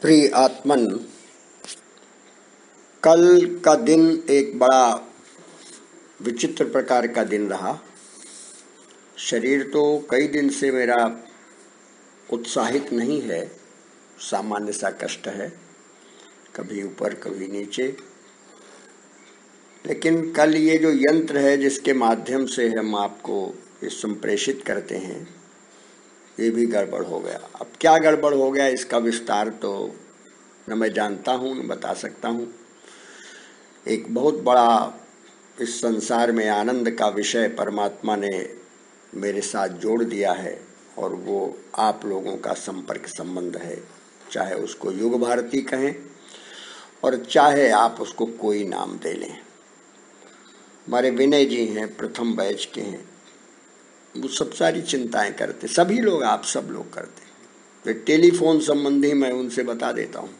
प्रिय आत्मन, कल का दिन एक बड़ा विचित्र प्रकार का दिन रहा। शरीर तो कई दिन से मेरा उत्साहित नहीं है, सामान्य सा कष्ट है, कभी ऊपर कभी नीचे। लेकिन कल ये जो यंत्र है जिसके माध्यम से हम आपको ये संप्रेषित करते हैं, ये भी गड़बड़ हो गया। अब क्या गड़बड़ हो गया इसका विस्तार तो न मैं जानता हूँ न बता सकता हूँ। एक बहुत बड़ा इस संसार में आनंद का विषय परमात्मा ने मेरे साथ जोड़ दिया है और वो आप लोगों का संपर्क संबंध है। चाहे उसको युग भारती कहें और चाहे आप उसको कोई नाम दे लें। हमारे विनय जी हैं, प्रथम बैच के हैं, वो सब सारी चिंताएं करते, सभी लोग, आप सब लोग करते। तो टेलीफोन संबंधी मैं उनसे बता देता हूँ।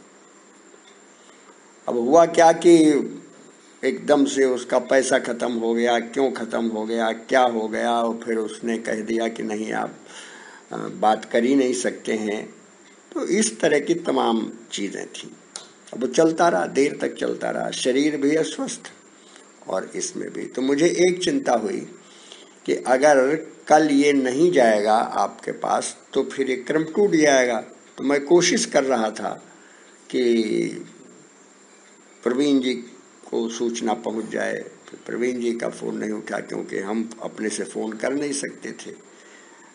अब हुआ क्या कि एकदम से उसका पैसा खत्म हो गया, क्यों खत्म हो गया, क्या हो गया, और फिर उसने कह दिया कि नहीं आप बात कर ही नहीं सकते हैं। तो इस तरह की तमाम चीज़ें थी। अब वो चलता रहा, देर तक चलता रहा, शरीर भी अस्वस्थ और इसमें भी। तो मुझे एक चिंता हुई कि अगर कल ये नहीं जाएगा आपके पास तो फिर एक क्रम टूट जाएगा। तो मैं कोशिश कर रहा था कि प्रवीण जी को सूचना पहुंच जाए। फिर प्रवीण जी का फ़ोन नहीं उठा क्योंकि हम अपने से फ़ोन कर नहीं सकते थे।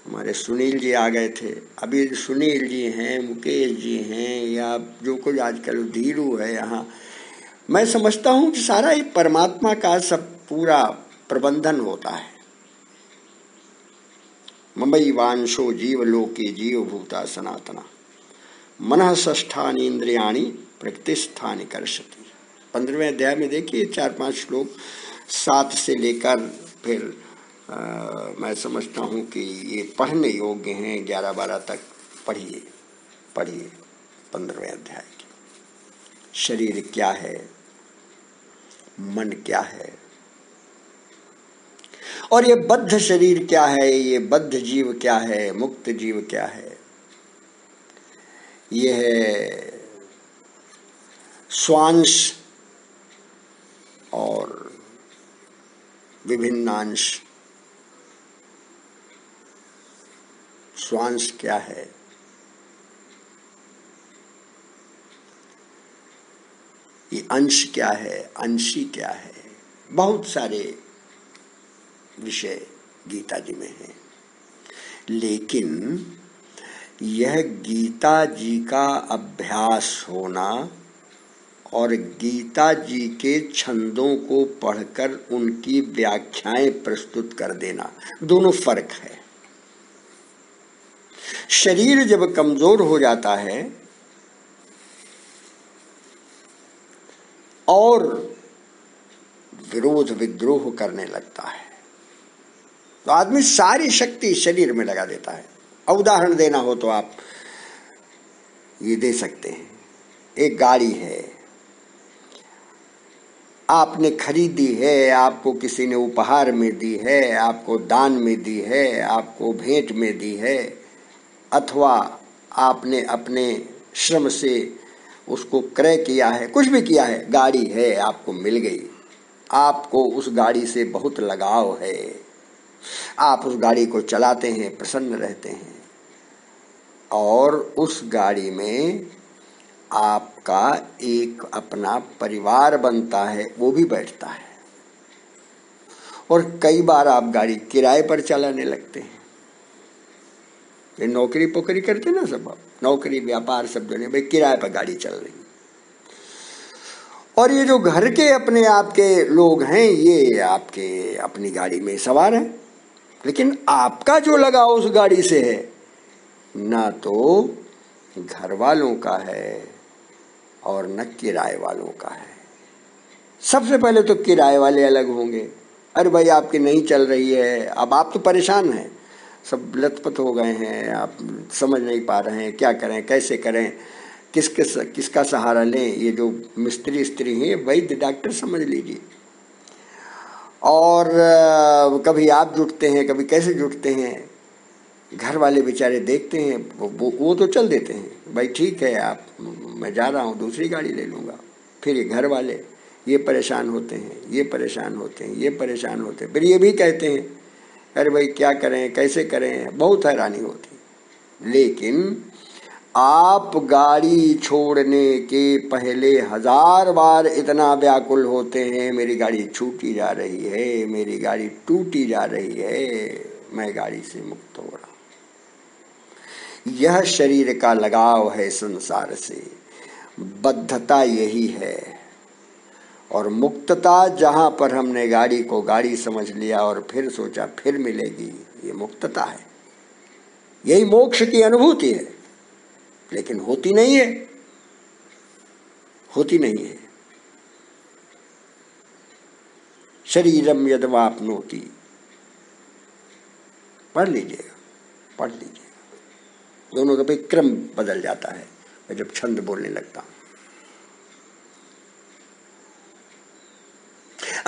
हमारे सुनील जी आ गए थे। अभी सुनील जी हैं, मुकेश जी हैं, या जो कुछ आजकल धीरू है यहाँ, मैं समझता हूँ कि सारा ये परमात्मा का सब पूरा प्रबंधन होता है। ममई वांशो जीवलोके जीवभूता सनातना मनः षष्ठानि इंद्रियाणि प्रकृतिस्थानि कर्षति। 15वें अध्याय में देखिए 4-5 श्लोक, 7 से लेकर फिर मैं समझता हूँ कि ये पढ़ने योग्य हैं। 11-12 तक पढ़िए 15वें अध्याय की। शरीर क्या है, मन क्या है, और ये बद्ध शरीर क्या है, ये बद्ध जीव क्या है, मुक्त जीव क्या है। ये है स्वांश और विभिन्नांश। स्वांश क्या है, ये अंश क्या है, अंशी क्या है। बहुत सारे विषय गीता जी में हैं। लेकिन यह गीता जी का अभ्यास होना और गीता जी के छंदों को पढ़कर उनकी व्याख्याएं प्रस्तुत कर देना, दोनों फर्क है। शरीर जब कमजोर हो जाता है और विरोध विद्रोह करने लगता है तो आदमी सारी शक्ति शरीर में लगा देता है। उदाहरण देना हो तो आप ये दे सकते हैं। एक गाड़ी है, आपने खरीदी है, आपको किसी ने उपहार में दी है, आपको दान में दी है, आपको भेंट में दी है, अथवा आपने अपने श्रम से उसको क्रय किया है, कुछ भी किया है, गाड़ी है, आपको मिल गई, आपको उस गाड़ी से बहुत लगाव है, आप उस गाड़ी को चलाते हैं, प्रसन्न रहते हैं, और उस गाड़ी में आपका एक अपना परिवार बनता है, वो भी बैठता है। और कई बार आप गाड़ी किराए पर चलाने लगते हैं। ये नौकरी पोकरी करते ना सब, नौकरी व्यापार सब जो भाई किराए पर गाड़ी चल रही। और ये जो घर के अपने आपके लोग हैं, ये आपके अपनी गाड़ी में सवार हैं, लेकिन आपका जो लगाव उस गाड़ी से है ना तो घर वालों का है और न किराए वालों का है। सबसे पहले तो किराए वाले अलग होंगे। अरे भाई आपकी नहीं चल रही है, अब आप तो परेशान हैं, सब लथपथ हो गए हैं, आप समझ नहीं पा रहे हैं क्या करें, कैसे करें, किसका सहारा लें। ये जो मिस्त्री स्त्री हैं, वैद्य डॉक्टर समझ लीजिए। और कभी आप जुटते हैं, कभी कैसे जुटते हैं, घर वाले बेचारे देखते हैं, वो तो चल देते हैं, भाई ठीक है आप मैं जा रहा हूँ, दूसरी गाड़ी ले लूँगा। फिर ये घर वाले ये परेशान होते हैं, ये परेशान होते हैं, ये परेशान होते हैं, फिर ये भी कहते हैं अरे भाई क्या करें, कैसे करें, बहुत हैरानी होती। लेकिन आप गाड़ी छोड़ने के पहले 1000 बार इतना व्याकुल होते हैं, मेरी गाड़ी छूटी जा रही है, मेरी गाड़ी टूटी जा रही है, मैं गाड़ी से मुक्त हो रहा हूं। यह शरीर का लगाव है संसार से, बद्धता यही है। और मुक्तता जहां पर हमने गाड़ी को गाड़ी समझ लिया और फिर सोचा फिर मिलेगी, ये मुक्तता है, यही मोक्ष की अनुभूति है। लेकिन होती नहीं है, होती नहीं है। शरीरम यद्वाप्नोति, पढ़ लीजिएगा, पढ़ लीजिएगा। दोनों का भी क्रम बदल जाता है मैं जब छंद बोलने लगता हूं।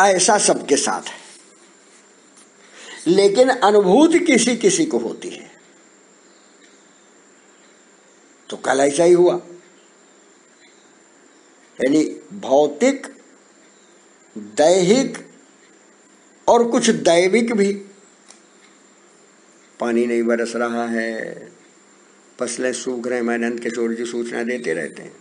ऐसा सबके साथ है, लेकिन अनुभूति किसी किसी को होती है। तो कल ऐसा ही हुआ, यानी भौतिक, दैहिक और कुछ दैविक भी। पानी नहीं बरस रहा है, फसलें सूख रहे, नंद किशोर जी सूचना देते रहते हैं,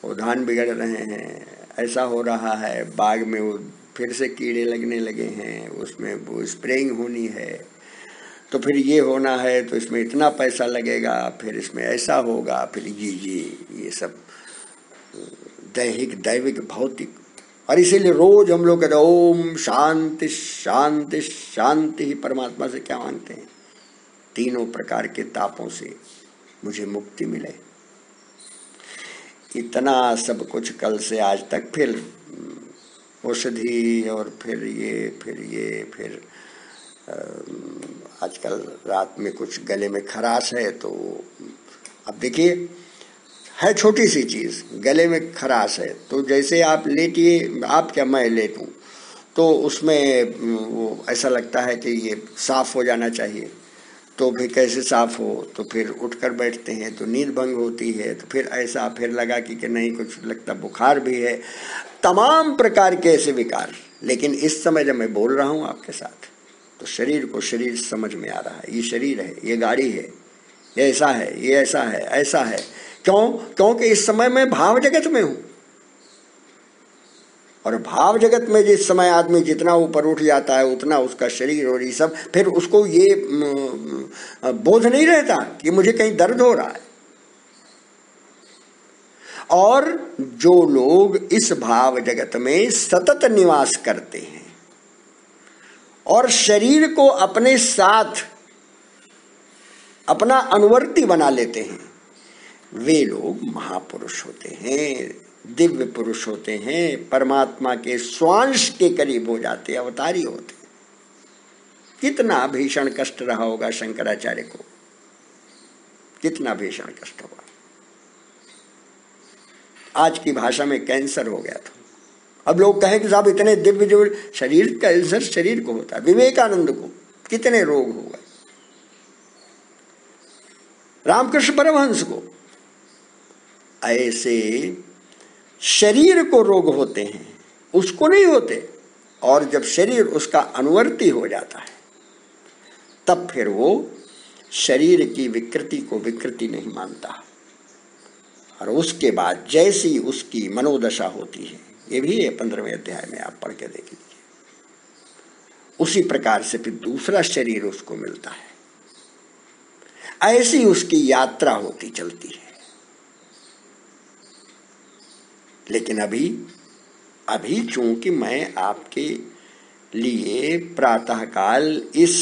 वो धान बिगड़ रहे हैं, ऐसा हो रहा है, बाग में वो फिर से कीड़े लगने लगे हैं, उसमें वो स्प्रेइंग होनी है, तो फिर ये होना है, तो इसमें इतना पैसा लगेगा, फिर इसमें ऐसा होगा, फिर ये सब दैहिक, दैविक, भौतिक। और इसीलिए रोज हम लोग कहते हैं ओम शांति शांति शांति ही। परमात्मा से क्या मांगते हैं? तीनों प्रकार के तापों से मुझे मुक्ति मिले। इतना सब कुछ कल से आज तक, फिर औषधि और फिर ये आजकल रात में कुछ गले में खराश है, तो अब देखिए है छोटी सी चीज, गले में खराश है, तो जैसे आप लेटिए, आप क्या मैं लेटूं, तो उसमें वो ऐसा लगता है कि ये साफ हो जाना चाहिए, तो फिर कैसे साफ हो, तो फिर उठकर बैठते हैं तो नींद भंग होती है, तो फिर ऐसा फिर लगा कि नहीं कुछ लगता बुखार भी है, तमाम प्रकार के ऐसे विकार। लेकिन इस समय जब मैं बोल रहा हूं आपके साथ, तो शरीर को शरीर समझ में आ रहा है, ये शरीर है, ये गाड़ी है, ये ऐसा है, ये ऐसा है, ऐसा है। क्यों? क्योंकि इस समय मैं भाव जगत में हूं, और भाव जगत में जिस समय आदमी जितना ऊपर उठ जाता है उतना उसका शरीर और ये सब, फिर उसको ये बोध नहीं रहता कि मुझे कहीं दर्द हो रहा है। और जो लोग इस भाव जगत में सतत निवास करते हैं और शरीर को अपने साथ अपना अनुवर्ती बना लेते हैं, वे लोग महापुरुष होते हैं, दिव्य पुरुष होते हैं, परमात्मा के स्वांश के करीब हो जाते, अवतारी होते। कितना भीषण कष्ट रहा होगा शंकराचार्य को, कितना भीषण कष्ट हुआ। आज की भाषा में कैंसर हो गया था। अब लोग कहें कि साहब इतने दिव्य जो शरीर, कैंसर शरीर को होता है, विवेकानंद को कितने रोग हो गए, रामकृष्ण परमहंस को। ऐसे शरीर को रोग होते हैं, उसको नहीं होते। और जब शरीर उसका अनुवर्ती हो जाता है, तब फिर वो शरीर की विकृति को विकृति नहीं मानता, और उसके बाद जैसी उसकी मनोदशा होती है, ये भी है 15वें अध्याय में, आप पढ़ के देख लीजिए, उसी प्रकार से फिर दूसरा शरीर उसको मिलता है। ऐसी उसकी यात्रा होती चलती है। लेकिन अभी चूंकि मैं आपके लिए प्रातःकाल इस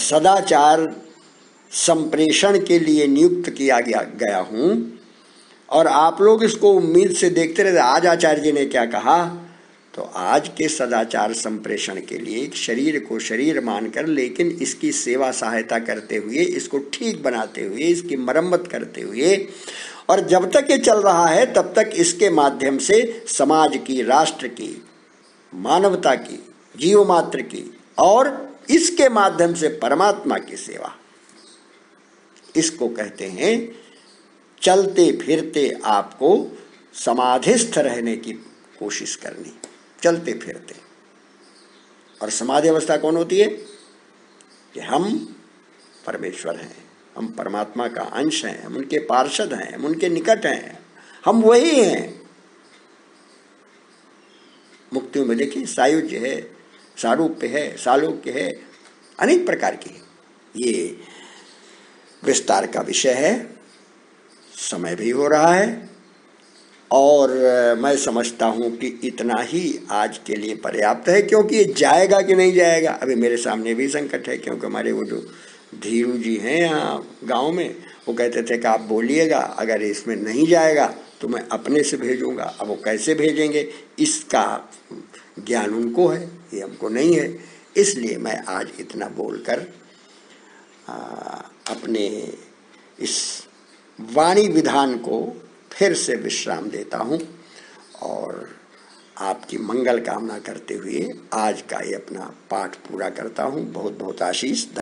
सदाचार संप्रेषण के लिए नियुक्त किया गया हूं, और आप लोग इसको उम्मीद से देखते रहते आज आचार्य जी ने क्या कहा, तो आज के सदाचार संप्रेषण के लिए शरीर को शरीर मानकर, लेकिन इसकी सेवा सहायता करते हुए, इसको ठीक बनाते हुए, इसकी मरम्मत करते हुए, और जब तक ये चल रहा है तब तक इसके माध्यम से समाज की, राष्ट्र की, मानवता की, जीव मात्र की, और इसके माध्यम से परमात्मा की सेवा, इसको कहते हैं चलते फिरते आपको समाधिस्थ रहने की कोशिश करनी, चलते फिरते। और समाधि अवस्था कौन होती है? कि हम परमेश्वर हैं, हम परमात्मा का अंश हैं, हम उनके पार्षद हैं, हम उनके निकट हैं, हम वही हैं। मुक्तियों में देखिए सायुज्य है, सारूप्य है, सालोक्य है, अनेक प्रकार की है। ये विस्तार का विषय है। समय भी हो रहा है और मैं समझता हूँ कि इतना ही आज के लिए पर्याप्त है, क्योंकि ये जाएगा कि नहीं जाएगा अभी मेरे सामने भी संकट है। क्योंकि हमारे वो जो धीरू जी हैं यहाँ गांव में, वो कहते थे कि आप बोलिएगा, अगर इसमें नहीं जाएगा तो मैं अपने से भेजूंगा। अब वो कैसे भेजेंगे इसका ज्ञान उनको है, ये हमको नहीं है। इसलिए मैं आज इतना बोलकर अपने इस वाणी विधान को फिर से विश्राम देता हूँ और आपकी मंगल कामना करते हुए आज का ये अपना पाठ पूरा करता हूँ। बहुत बहुत आशीष।